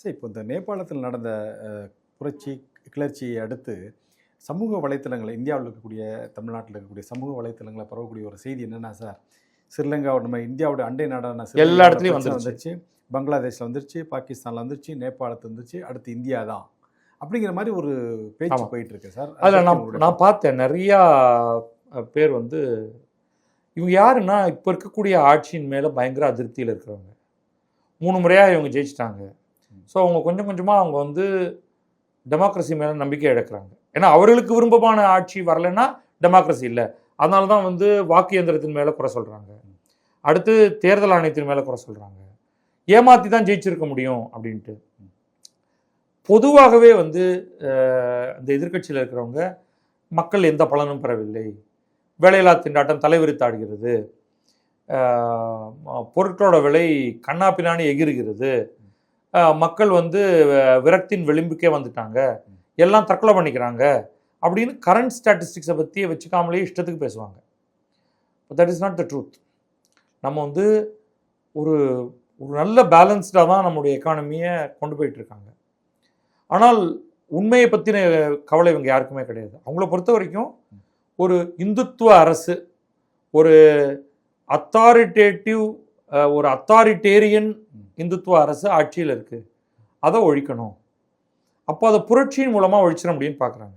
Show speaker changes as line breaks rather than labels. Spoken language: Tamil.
சரி, இப்போ இந்த நேபாளத்தில் நடந்த புரட்சி கிளர்ச்சியை அடுத்து சமூக வலைத்தளங்கள் இந்தியாவில் இருக்கக்கூடிய தமிழ்நாட்டில் இருக்கக்கூடிய சமூக வலைத்தளங்களை பரவக்கூடிய ஒரு செய்தி என்னென்னா சார், ஸ்ரீலங்கா நம்ம இந்தியாவோட அண்டை நாடான
எல்லா இடத்துலையும்
வந்துருச்சு, பங்களாதேஷில் வந்துருச்சு, பாகிஸ்தானில் வந்துருச்சு, நேபாளத்தில் வந்துருச்சு, அடுத்து இந்தியா தான் அப்படிங்கிற மாதிரி ஒரு பேச்சு போயிட்டு இருக்கு சார்.
அதில் நான் பார்த்தேன் நிறையா பேர் வந்து இவங்க யாருன்னா இப்போ இருக்கக்கூடிய ஆட்சியின் மேலே பயங்கர அதிருப்தியில் இருக்கிறவங்க. 3 முறையாக இவங்க ஜெயிச்சிட்டாங்க. ஸோ அவங்க கொஞ்சம் கொஞ்சமாக அவங்க வந்து டெமோக்ரஸி மேலே நம்பிக்கை இழக்கிறாங்க. ஏன்னா அவர்களுக்கு விருப்பமான ஆட்சி வரலைன்னா டெமோக்ரஸி இல்லை. அதனால தான் வந்து வாக்கு இயந்திரத்தின் மேலே குறை சொல்கிறாங்க, அடுத்து தேர்தல் ஆணையத்தின் மேலே குறை சொல்கிறாங்க, ஏமாற்றி தான் ஜெயிச்சிருக்க முடியும் அப்படின்ட்டு. பொதுவாகவே வந்து இந்த எதிர்கட்சியில் இருக்கிறவங்க மக்கள் எந்த பலனும் பெறவில்லை, வேலையில்லா திண்டாட்டம் தலைவிரித்தாடுகிறது, பொருட்களோட விலை கண்ணாப்பினான்னு எகிறுகிறது, மக்கள் வந்து விரக்தியின் விளிம்புக்கே வந்துட்டாங்க, எல்லாம் தற்கொலை பண்ணிக்கிறாங்க அப்படின்னு கரண்ட் ஸ்டாட்டிஸ்டிக்ஸை பற்றியே வச்சுக்காமலே இஷ்டத்துக்கு பேசுவாங்க. That is not the truth. நம்ம வந்து ஒரு ஒரு நல்ல பேலன்ஸ்டாக தான் நம்முடைய எக்கானமியை கொண்டு போயிட்டுருக்காங்க. ஆனால் உண்மையை பற்றின கவலை இவங்க யாருக்குமே கிடையாது. அவங்கள பொறுத்த வரைக்கும் ஒரு இந்துத்துவ அரசு, ஒரு அத்தாரிட்டேரியன் இந்துத்துவ அரசு ஆட்சியில் இருக்குது, அதை ஒழிக்கணும். அப்போ அதை புரட்சியின் மூலமாக ஒழிச்சிட முடியும்னு பார்க்குறாங்க.